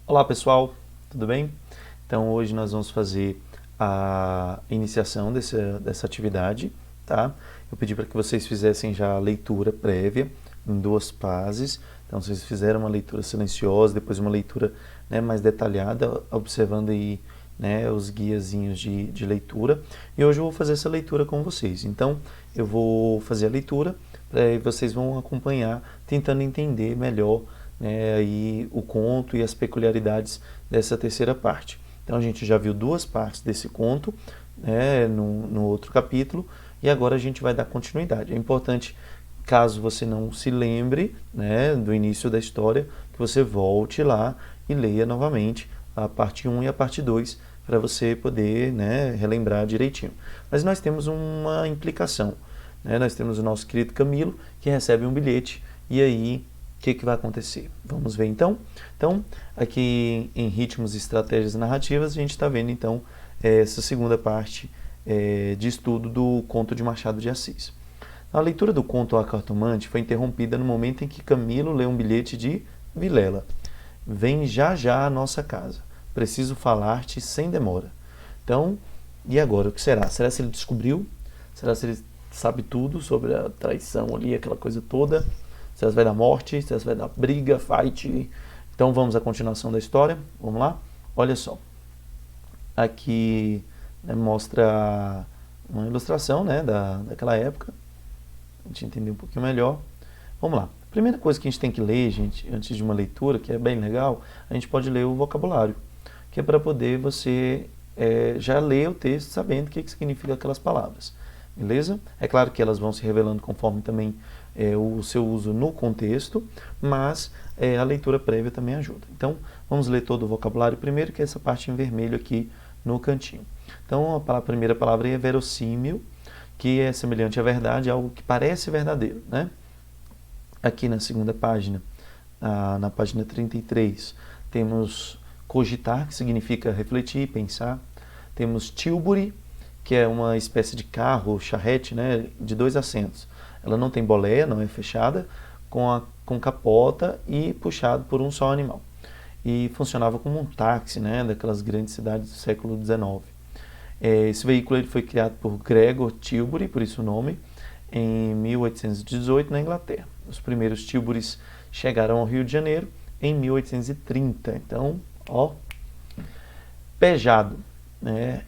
Olá pessoal, tudo bem? Então hoje nós vamos fazer a iniciação dessa atividade, tá? Eu pedi para que vocês fizessem já a leitura prévia em duas fases. Então vocês fizeram uma leitura silenciosa, depois uma leitura, né, mais detalhada, observando aí, né, os guiazinhos de leitura. E hoje eu vou fazer essa leitura com vocês. Então eu vou fazer a leitura e vocês vão acompanhar, tentando entender melhor, né, aí o conto e as peculiaridades dessa terceira parte. Então a gente já viu duas partes desse conto, né, no outro capítulo, e agora a gente vai dar continuidade. É importante, caso você não se lembre, né, do início da história, que você volte lá e leia novamente a parte 1 e a parte 2, para você poder, né, relembrar direitinho. Mas nós temos uma implicação, né? Nós temos o nosso querido Camilo, que recebe um bilhete, e aí o que vai acontecer? Vamos ver então? Então, aqui em Ritmos e Estratégias Narrativas, a gente está vendo então essa segunda parte de estudo do conto de Machado de Assis. A leitura do conto A Cartomante foi interrompida no momento em que Camilo lê um bilhete de Vilela. Vem já já à nossa casa. Preciso falar-te sem demora. Então, e agora? O que será? Será se ele descobriu? Será se ele sabe tudo sobre a traição ali, aquela coisa toda? Será se vai dar morte? Será se vai dar briga, fight? Então vamos à continuação da história. Vamos lá? Olha só. Aqui, né, mostra uma ilustração, né, daquela época. A gente entender um pouquinho melhor. Vamos lá. A primeira coisa que a gente tem que ler, gente, antes de uma leitura, que é bem legal, a gente pode ler o vocabulário, que é para poder você já ler o texto sabendo o que significa aquelas palavras. Beleza? É claro que elas vão se revelando conforme também o seu uso no contexto, mas a leitura prévia também ajuda. Então, vamos ler todo o vocabulário primeiro, que é essa parte em vermelho aqui no cantinho. Então, a primeira palavra é verossímil, que é semelhante à verdade, algo que parece verdadeiro, né? Aqui na segunda página, na página 33, temos cogitar, que significa refletir, pensar. Temos tilbury, que é uma espécie de carro, charrete, né, de 2 assentos. Ela não tem boleia, não é fechada, com capota e puxado por um só animal. E funcionava como um táxi, né, daquelas grandes cidades do século XIX. Esse veículo ele foi criado por Gregor Tilbury, por isso o nome, em 1818 na Inglaterra. Os primeiros Tilburys chegaram ao Rio de Janeiro em 1830. Então, ó, pejado, né,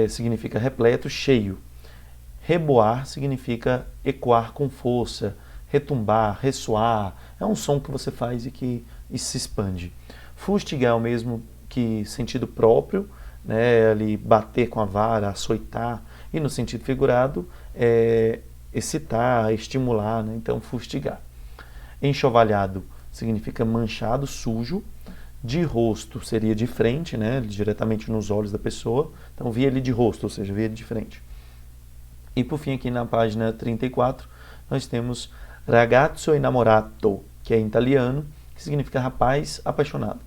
significa repleto, cheio. Reboar significa ecoar com força, retumbar, ressoar. É um som que você faz e se expande. Fustigar é o mesmo que sentido próprio, né, ali bater com a vara, açoitar. E no sentido figurado, excitar, estimular, né? Então fustigar. Enxovalhado significa manchado, sujo. De rosto seria de frente, né, diretamente nos olhos da pessoa. Então via ele de rosto, ou seja, via ele de frente. E por fim, aqui na página 34, nós temos ragazzo innamorato, que é em italiano, que significa rapaz apaixonado.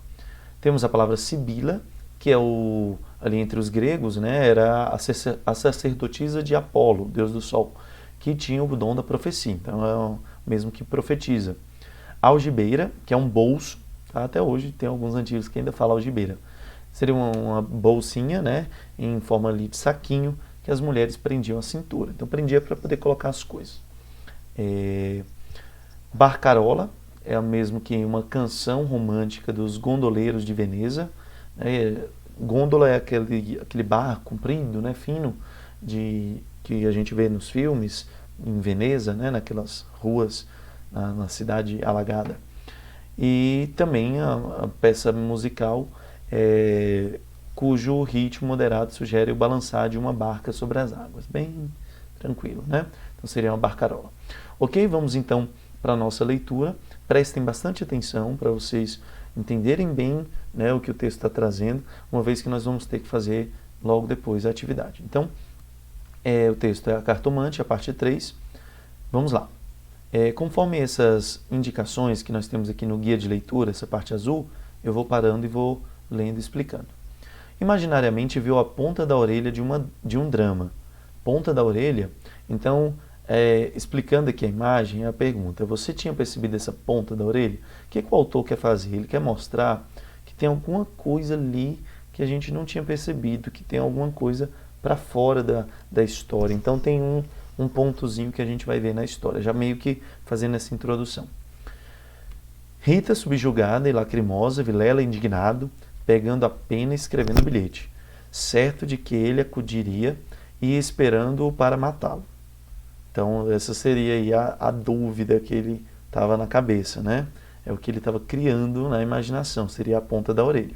Temos a palavra sibila, que é ali entre os gregos, né, era a sacerdotisa de Apolo, deus do sol, que tinha o dom da profecia. Então é o mesmo que profetiza. Algibeira, que é um bolso. Até hoje tem alguns antigos que ainda falam algibeira. Seria uma bolsinha, né, em forma ali de saquinho, que as mulheres prendiam a cintura. Então prendia para poder colocar as coisas. Barcarola é o mesmo que uma canção romântica dos gondoleiros de Veneza. Gôndola é aquele barco comprido, né, fino, que a gente vê nos filmes, em Veneza, né, naquelas ruas, na cidade alagada. E também a peça musical cujo ritmo moderado sugere o balançar de uma barca sobre as águas. Bem tranquilo, né? Então seria uma barcarola. Ok, vamos então para a nossa leitura. Prestem bastante atenção para vocês entenderem bem, né, o que o texto está trazendo, uma vez que nós vamos ter que fazer logo depois a atividade. Então, o texto é a cartomante, a parte 3. Vamos lá. Conforme essas indicações que nós temos aqui no guia de leitura, essa parte azul, eu vou parando e vou lendo e explicando. Imaginariamente viu a ponta da orelha de um drama. Ponta da orelha? Então, explicando aqui a imagem, a pergunta, você tinha percebido essa ponta da orelha? O que o autor quer fazer? Ele quer mostrar que que tem alguma coisa ali que a gente não tinha percebido, que tem alguma coisa para fora da história. Então tem um pontozinho que a gente vai ver na história, já meio que fazendo essa introdução. Rita, subjugada e lacrimosa, Vilela, indignado, pegando a pena e escrevendo o bilhete, certo de que ele acudiria e esperando-o para matá-lo. Então essa seria aí a dúvida que ele estava na cabeça, né? É o que ele estava criando na imaginação, seria a ponta da orelha.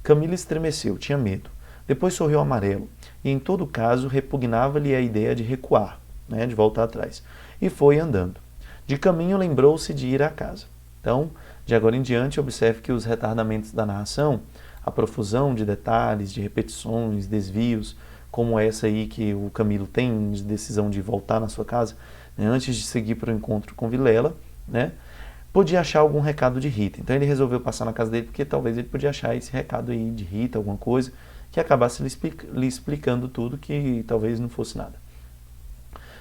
Camila estremeceu, tinha medo. Depois sorriu amarelo, e em todo caso repugnava-lhe a ideia de recuar, né, de voltar atrás, e foi andando. De caminho lembrou-se de ir à casa. Então, de agora em diante, observe que os retardamentos da narração, a profusão de detalhes, de repetições, desvios, como essa aí que o Camilo tem de decisão de voltar na sua casa, né, antes de seguir para o encontro com Vilela, né, podia achar algum recado de Rita. Então ele resolveu passar na casa dele porque talvez ele podia achar esse recado aí de Rita, alguma coisa, que acabasse lhe explicando tudo que talvez não fosse nada.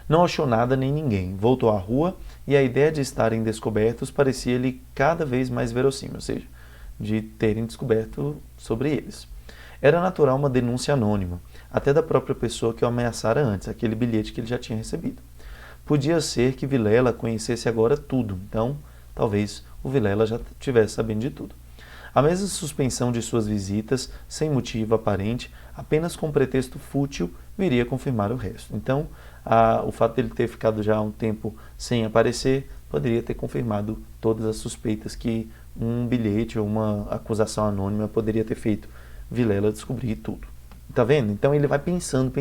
Não achou nada nem ninguém. Voltou à rua e a ideia de estarem descobertos parecia-lhe cada vez mais verossímil, ou seja, de terem descoberto sobre eles. Era natural uma denúncia anônima, até da própria pessoa que o ameaçara antes, aquele bilhete que ele já tinha recebido. Podia ser que Vilela conhecesse agora tudo, então talvez o Vilela já estivesse sabendo de tudo. A mesma suspensão de suas visitas, sem motivo aparente, apenas com pretexto fútil, viria confirmar o resto. Então, o fato dele ter ficado já um tempo sem aparecer, poderia ter confirmado todas as suspeitas que um bilhete ou uma acusação anônima poderia ter feito Vilela descobrir tudo. Tá vendo? Então ele vai pensando.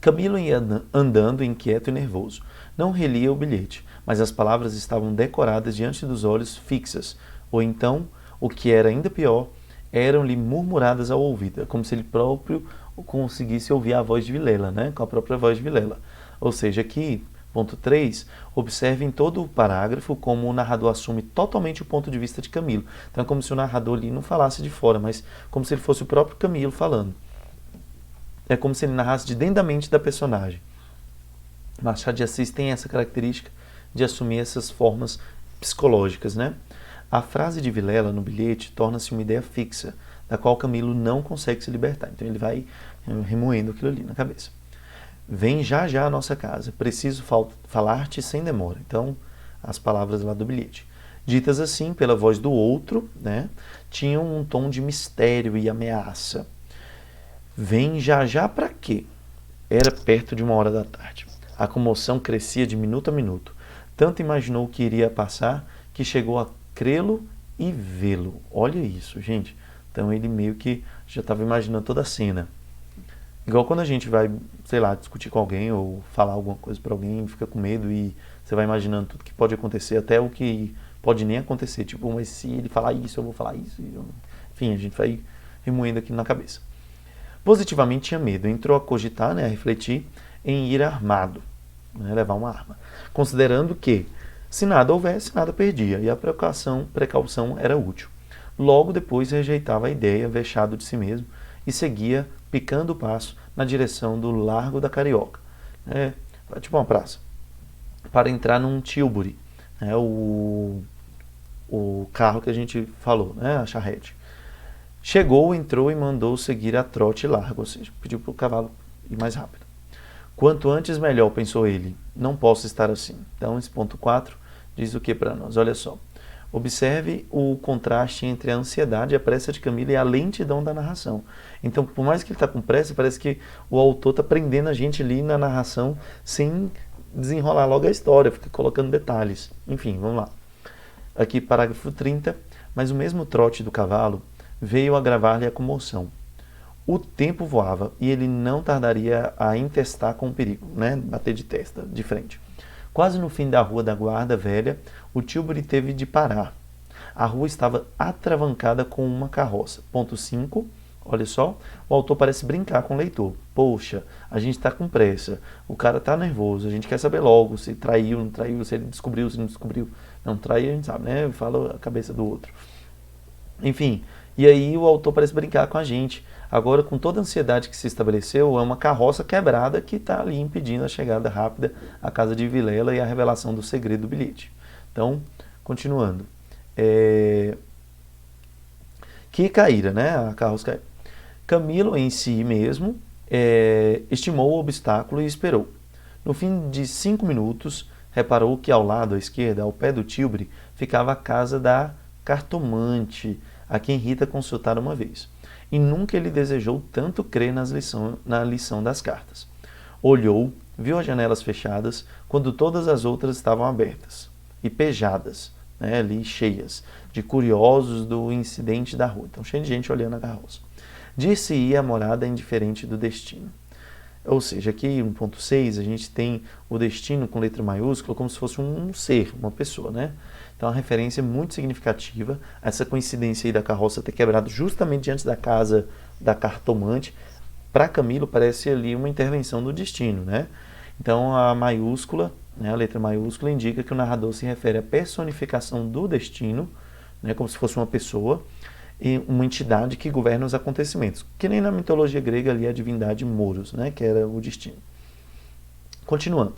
Camilo ia andando inquieto e nervoso. Não relia o bilhete, mas as palavras estavam decoradas diante dos olhos fixas, ou então, o que era ainda pior, eram-lhe murmuradas ao ouvido, como se ele próprio conseguisse ouvir a voz de Vilela, né? Com a própria voz de Vilela. Ou seja, aqui, ponto 3, observe em todo o parágrafo como o narrador assume totalmente o ponto de vista de Camilo. Então é como se o narrador ali não falasse de fora, mas como se ele fosse o próprio Camilo falando. É como se ele narrasse de dentro da mente da personagem. Machado de Assis tem essa característica de assumir essas formas psicológicas, né? A frase de Vilela no bilhete torna-se uma ideia fixa, da qual Camilo não consegue se libertar. Então ele vai remoendo aquilo ali na cabeça. Vem já à nossa casa, preciso falar-te sem demora. Então, as palavras lá do bilhete. Ditas assim, pela voz do outro, né, tinham um tom de mistério e ameaça. Vem já para quê? Era perto de 1h da tarde. A comoção crescia de minuto a minuto. Tanto imaginou que iria passar, que chegou a crê-lo e vê-lo. Olha isso, gente. Então ele meio que já estava imaginando toda a cena. Igual quando a gente vai, sei lá, discutir com alguém ou falar alguma coisa para alguém, fica com medo e você vai imaginando tudo que pode acontecer, até o que pode nem acontecer. Tipo, mas se ele falar isso, eu vou falar isso. Enfim, a gente vai remoendo aqui na cabeça. Positivamente tinha medo, entrou a cogitar, né, a refletir em ir armado, né, levar uma arma, considerando que, se nada houvesse, nada perdia, e a precaução era útil. Logo depois rejeitava a ideia, vexado de si mesmo, e seguia, picando o passo, na direção do Largo da Carioca, né, tipo uma praça, para entrar num Tilbury, né, o carro que a gente falou, né, a charrete. Chegou, entrou e mandou seguir a trote largo, ou seja, pediu para o cavalo ir mais rápido. Quanto antes, melhor, pensou ele. Não posso estar assim. Então, esse ponto 4 diz o que para nós? Olha só. Observe o contraste entre a ansiedade, a pressa de Camilo e a lentidão da narração. Então, por mais que ele está com pressa, parece que o autor está prendendo a gente ali na narração sem desenrolar logo a história, fica colocando detalhes. Enfim, vamos lá. Aqui, parágrafo 30. Mas o mesmo trote do cavalo veio agravar-lhe a comoção. O tempo voava e ele não tardaria a intestar com o perigo, né? Bater de testa, de frente. Quase no fim da Rua da Guarda Velha, o Tilbury teve de parar. A rua estava atravancada com uma carroça. Ponto 5. Olha só, o autor parece brincar com o leitor. Poxa, a gente está com pressa, o cara está nervoso, a gente quer saber logo se traiu, não traiu, se ele descobriu, se não descobriu. Não traiu, a gente sabe, né? Fala a cabeça do outro. Enfim, e aí o autor parece brincar com a gente. Agora, com toda a ansiedade que se estabeleceu, é uma carroça quebrada que está ali impedindo a chegada rápida à casa de Vilela e a revelação do segredo do bilhete. Então, continuando. que caíra, né? A carroça caiu. Camilo, em si mesmo, estimou o obstáculo e esperou. No fim de 5 minutos, reparou que ao lado à esquerda, ao pé do tilbre, ficava a casa da cartomante, a quem Rita consultara uma vez. E nunca ele desejou tanto crer na lição das cartas. Olhou, viu as janelas fechadas, quando todas as outras estavam abertas e pejadas, né, ali cheias, de curiosos do incidente da rua. Então, cheio de gente olhando a carroça. Dir-se-ia a morada indiferente do destino. Ou seja, aqui 1.6 a gente tem o destino com letra maiúscula como se fosse um ser, uma pessoa, né? Então, a referência é muito significativa. Essa coincidência aí da carroça ter quebrado justamente diante da casa da cartomante, para Camilo parece ali uma intervenção do destino, né? Então, a maiúscula, né, a letra maiúscula, indica que o narrador se refere à personificação do destino, né, como se fosse uma pessoa, e uma entidade que governa os acontecimentos, que nem na mitologia grega ali a divindade Moros, né, que era o destino. Continuando.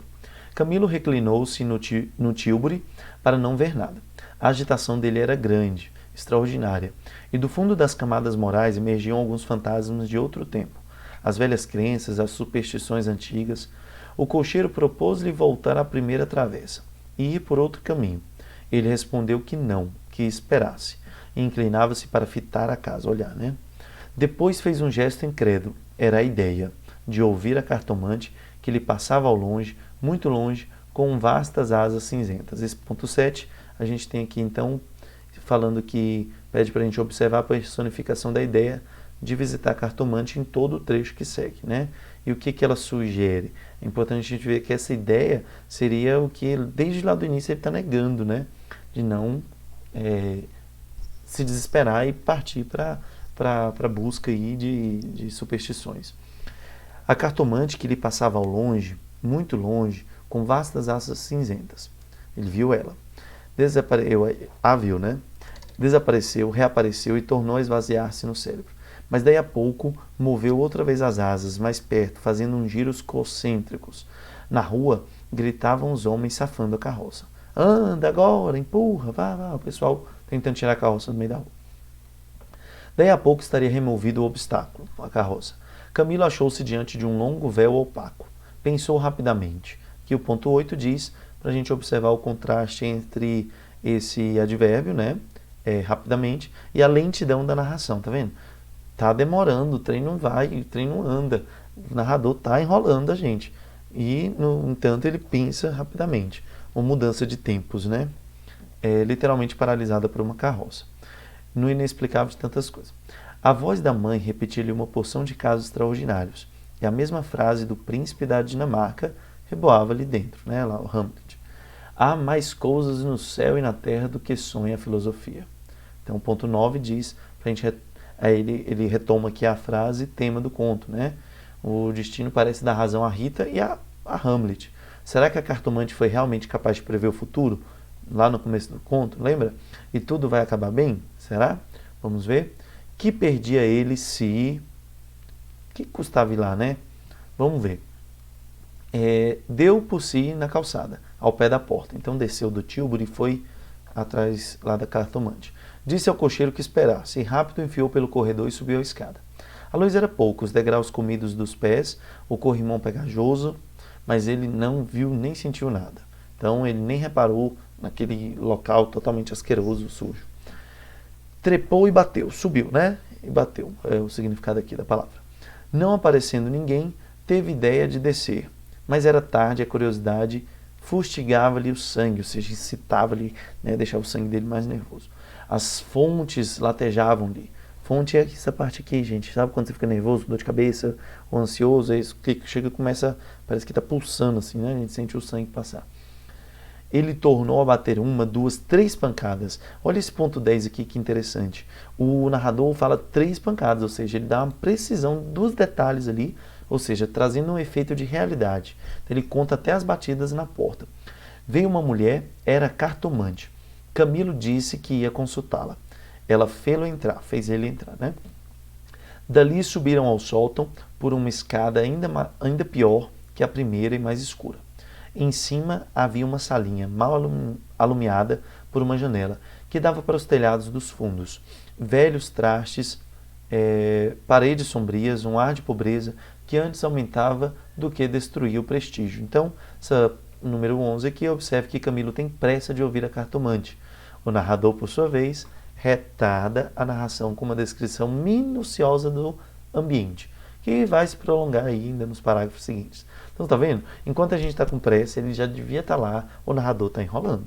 Camilo reclinou-se no tílburi para não ver nada. A agitação dele era grande, extraordinária, e do fundo das camadas morais emergiam alguns fantasmas de outro tempo. As velhas crenças, as superstições antigas. O cocheiro propôs-lhe voltar à primeira travessa e ir por outro caminho. Ele respondeu que não, que esperasse, e inclinava-se para fitar a casa, olhar, né? Depois fez um gesto incrédulo. Era a ideia de ouvir a cartomante que lhe passava ao longe, muito longe, com vastas asas cinzentas. Esse ponto 7, a gente tem aqui então, falando que pede para a gente observar a personificação da ideia de visitar a cartomante em todo o trecho que segue, né? E o que ela sugere? É importante a gente ver que essa ideia seria o que, desde lá do início, ele está negando, né? De não se desesperar e partir para a busca aí de superstições. A cartomante que lhe passava ao longe, muito longe, com vastas asas cinzentas. Ele viu ela. Viu, né? Desapareceu, reapareceu e tornou a esvaziar-se no cérebro. Mas daí a pouco moveu outra vez as asas, mais perto, fazendo uns giros concêntricos. Na rua, gritavam os homens safando a carroça. Anda agora, empurra, vá. O pessoal tentando tirar a carroça do meio da rua. Daí a pouco estaria removido o obstáculo, a carroça. Camilo achou-se diante de um longo véu opaco. Pensou rapidamente, que o ponto 8 diz, para a gente observar o contraste entre esse advérbio, né, rapidamente, e a lentidão da narração, tá vendo? Tá demorando, o trem não vai, o trem não anda, o narrador tá enrolando a gente. E, no entanto, ele pensa rapidamente. Uma mudança de tempos, né? Literalmente paralisada por uma carroça. No inexplicável de tantas coisas. A voz da mãe repetia-lhe uma porção de casos extraordinários. E a mesma frase do príncipe da Dinamarca reboava ali dentro, né? Lá, o Hamlet. Há mais coisas no céu e na terra do que sonha a filosofia. Então, o ponto 9 diz, pra gente aí ele retoma aqui a frase tema do conto, né? O destino parece dar razão a Rita e a Hamlet. Será que a cartomante foi realmente capaz de prever o futuro? Lá no começo do conto, lembra? E tudo vai acabar bem? Será? Vamos ver. Que perdia ele se... Que custava ir lá, né? Vamos ver. Deu por si na calçada, ao pé da porta. Então desceu do tílburi e foi atrás lá da cartomante. Disse ao cocheiro que esperasse, e rápido enfiou pelo corredor e subiu a escada. A luz era pouca, os degraus comidos dos pés, o corrimão pegajoso, mas ele não viu nem sentiu nada. Então ele nem reparou naquele local totalmente asqueroso, sujo. Trepou e bateu, subiu, né? E bateu, é o significado aqui da palavra. Não aparecendo ninguém, teve ideia de descer, mas era tarde e a curiosidade fustigava-lhe o sangue, ou seja, excitava-lhe, né, deixava o sangue dele mais nervoso. As fontes latejavam-lhe. Fonte é essa parte aqui, gente. Sabe quando você fica nervoso, dor de cabeça, ou ansioso? É isso que chega e começa, parece que está pulsando assim, né? A gente sente o sangue passar. Ele tornou a bater 1, 2, 3 pancadas. Olha esse ponto 10 aqui, que interessante. O narrador fala 3 pancadas, ou seja, ele dá uma precisão dos detalhes ali, ou seja, trazendo um efeito de realidade. Então, ele conta até as batidas na porta. Veio uma mulher, era cartomante. Camilo disse que ia consultá-la. Ela fez ele entrar, né? Dali subiram ao sótão por uma escada ainda pior que a primeira e mais escura. Em cima havia uma salinha mal alumiada por uma janela, que dava para os telhados dos fundos. Velhos trastes, paredes sombrias, um ar de pobreza que antes aumentava do que destruía o prestígio. Então, essa número 11 aqui, observe que Camilo tem pressa de ouvir a cartomante. O narrador, por sua vez, retarda a narração com uma descrição minuciosa do ambiente, que vai se prolongar ainda nos parágrafos seguintes. Então, tá vendo? Enquanto a gente está com pressa, ele já devia estar lá, o narrador está enrolando.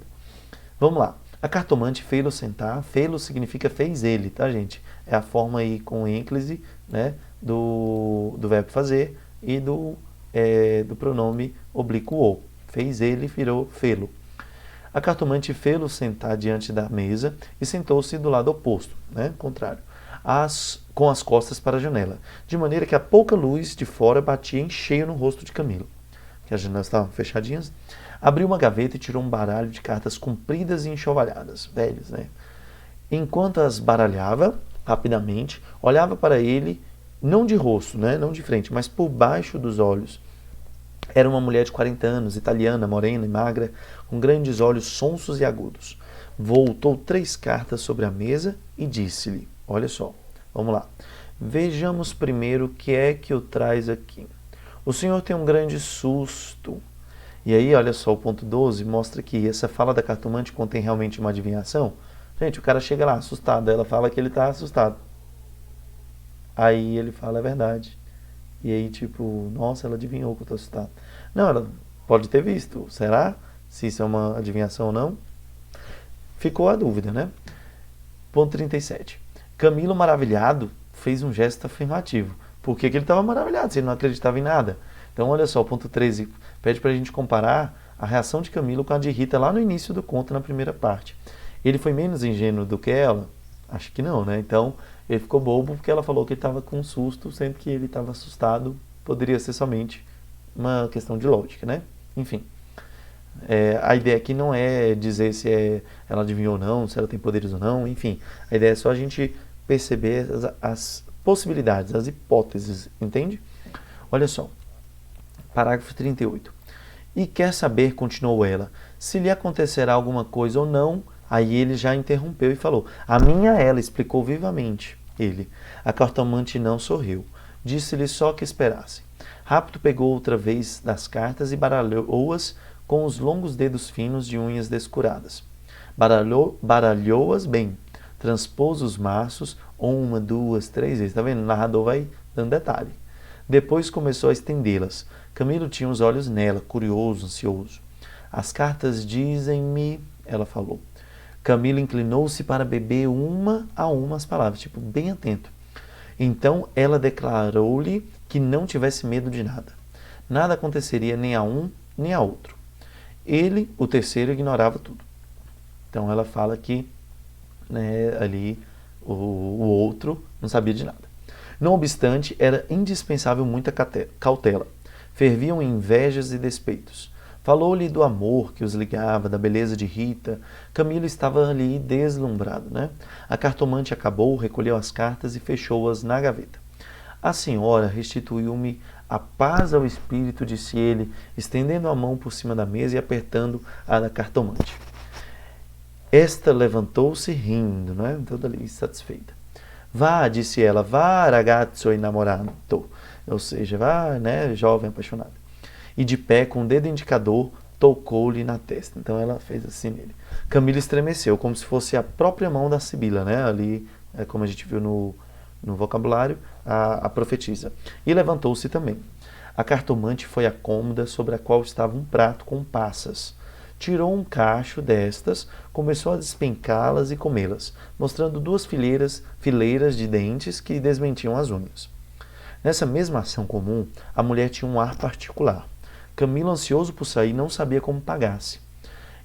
Vamos lá. A cartomante fê-lo sentar. Fê-lo significa fez ele, tá, gente? É a forma aí com ênclise, né, do verbo fazer e do pronome oblíquo. Fez ele, virou fê-lo. A cartomante fê-lo sentar diante da mesa e sentou-se do lado oposto, né, contrário, com as costas para a janela, de maneira que a pouca luz de fora batia em cheio no rosto de Camilo, que as janelas estavam fechadinhas. Abriu uma gaveta e tirou um baralho de cartas compridas e enxovalhadas, velhas, né? Enquanto as baralhava, rapidamente, olhava para ele, não de rosto, né, não de frente, mas por baixo dos olhos. Era uma mulher de 40 anos, italiana, morena e magra, com grandes olhos sonsos e agudos. Voltou 3 cartas sobre a mesa e disse-lhe, olha só, vamos lá. Vejamos primeiro o que é que o traz aqui. O senhor tem um grande susto. E aí, olha só, o ponto 12 mostra que essa fala da cartomante contém realmente uma adivinhação. Gente, o cara chega lá assustado, ela fala que ele está assustado. Aí ele fala, é verdade. E aí, tipo, nossa, ela adivinhou que eu estou assustado. Não, ela pode ter visto. Será? Se isso é uma adivinhação ou não? Ficou a dúvida, né? Ponto 37. Camilo, maravilhado, fez um gesto afirmativo. Por que ele estava maravilhado se ele não acreditava em nada? Então, olha só, o ponto 13 pede para a gente comparar a reação de Camilo com a de Rita lá no início do conto, na primeira parte. Ele foi menos ingênuo do que ela? Acho que não, né? Então, ele ficou bobo porque ela falou que ele estava com susto, sendo que ele estava assustado. Poderia ser somente uma questão de lógica, né? Enfim, a ideia aqui não é dizer se ela adivinhou ou não, se ela tem poderes ou não, enfim. A ideia é só a gente perceber as possibilidades, as hipóteses, entende? Olha só, parágrafo 38. E quer saber, continuou ela, se lhe acontecerá alguma coisa ou não. Aí ele já interrompeu e falou, a minha ela, explicou vivamente ele. A cartomante não sorriu. Disse-lhe só que esperasse. Rápido pegou outra vez das cartas e baralhou-as com os longos dedos finos de unhas descuradas. Baralhou-as bem. Transpôs os maços, 1, 2, 3 vezes. Tá vendo? O narrador vai dando detalhe. Depois começou a estendê-las. Camilo tinha os olhos nela, curioso, ansioso. As cartas dizem-me, ela falou. Camilo inclinou-se para beber uma a uma as palavras, tipo, bem atento. Então ela declarou-lhe que não tivesse medo de nada. Nada aconteceria nem a um nem a outro. Ele, o terceiro, ignorava tudo. Então ela fala que, né, ali o outro não sabia de nada. Não obstante, era indispensável muita cautela. Ferviam invejas e despeitos. Falou-lhe do amor que os ligava, da beleza de Rita. Camilo estava ali deslumbrado, né? A cartomante acabou, recolheu as cartas e fechou-as na gaveta. A senhora restituiu-me a paz ao espírito, disse ele, estendendo a mão por cima da mesa e apertando a da cartomante. Esta levantou-se rindo, né? Toda ali satisfeita. Vá, disse ela, vá, ragazzo innamorato. Ou seja, vá, né, jovem apaixonado. E de pé, com o dedo indicador, tocou-lhe na testa. Então ela fez assim nele. Camilo estremeceu, como se fosse a própria mão da Sibila, né? Ali, como a gente viu no vocabulário, a profetisa. E levantou-se também. A cartomante foi à cômoda sobre a qual estava um prato com passas. Tirou um cacho destas, começou a despencá-las e comê-las, mostrando 2 fileiras de dentes que desmentiam as unhas. Nessa mesma ação comum, a mulher tinha um ar particular. Camilo, ansioso por sair, não sabia como pagasse.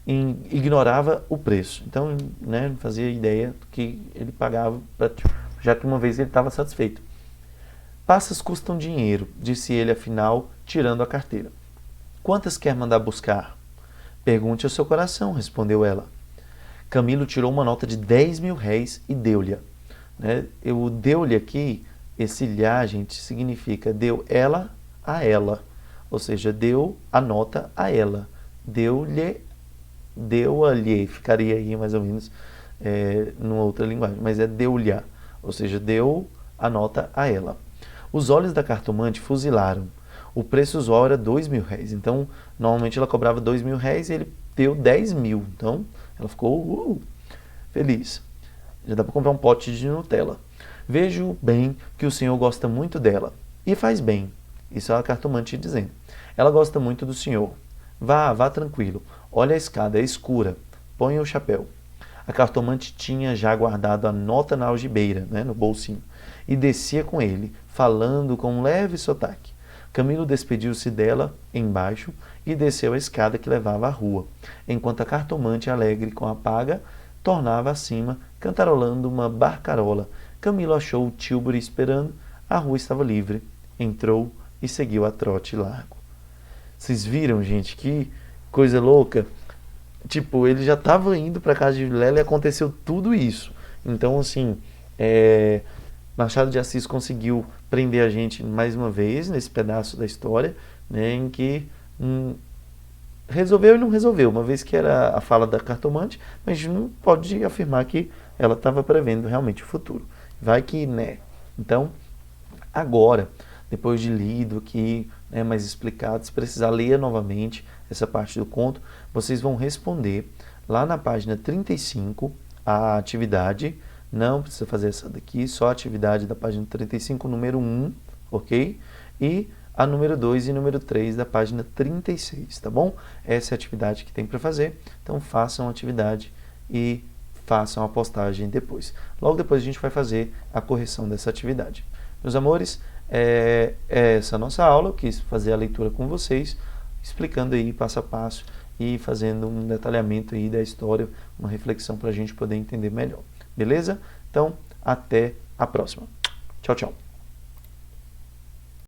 Ignorava o preço. Então, né, não fazia ideia do que ele pagava, já que uma vez ele estava satisfeito. Passas custam dinheiro, disse ele afinal, tirando a carteira. Quantas quer mandar buscar? Pergunte ao seu coração, respondeu ela. Camilo tirou uma nota de 10.000 réis e deu-lhe. Né? O deu-lhe aqui, esse lhe, gente, significa deu ela a ela. Ou seja, deu a nota a ela. Deu-lhe deu-lhe, ficaria aí mais ou menos numa outra linguagem, mas é deu-lhe, ou seja, deu a nota a ela. Os olhos da cartomante fuzilaram. O preço usual era R$2.000. Então, normalmente ela cobrava R$2.000 e ele deu 10.000. Então, ela ficou feliz. Já dá para comprar um pote de Nutella. Vejo bem que o senhor gosta muito dela. E faz bem. Isso é a cartomante dizendo. Ela gosta muito do senhor. Vá tranquilo. Olha a escada, é escura. Ponha o chapéu. A cartomante tinha já guardado a nota na algibeira, né, no bolsinho, e descia com ele, falando com um leve sotaque. Camilo despediu-se dela embaixo e desceu a escada que levava à rua, enquanto a cartomante, alegre com a paga, tornava acima, cantarolando uma barcarola. Camilo achou o Tilbury esperando, a rua estava livre, entrou e seguiu a trote largo. Vocês viram, gente, que coisa louca? Tipo, ele já estava indo para casa de Vilela e aconteceu tudo isso. Então, assim, Machado de Assis conseguiu prender a gente mais uma vez nesse pedaço da história, né, em que resolveu e não resolveu, uma vez que era a fala da cartomante, mas a gente não pode afirmar que ela estava prevendo realmente o futuro. Vai que, né? Então, agora, depois de lido aqui, né, mais explicado, se precisar ler novamente essa parte do conto, vocês vão responder lá na página 35 a atividade. Não precisa fazer essa daqui, só a atividade da página 35, número 1, ok? E a número 2 e número 3 da página 36, tá bom? Essa é a atividade que tem para fazer, então façam a atividade e façam a postagem depois. Logo depois a gente vai fazer a correção dessa atividade. Meus amores, essa nossa aula, eu quis fazer a leitura com vocês, explicando aí passo a passo e fazendo um detalhamento aí da história, uma reflexão para a gente poder entender melhor. Beleza? Então, até a próxima. Tchau, tchau.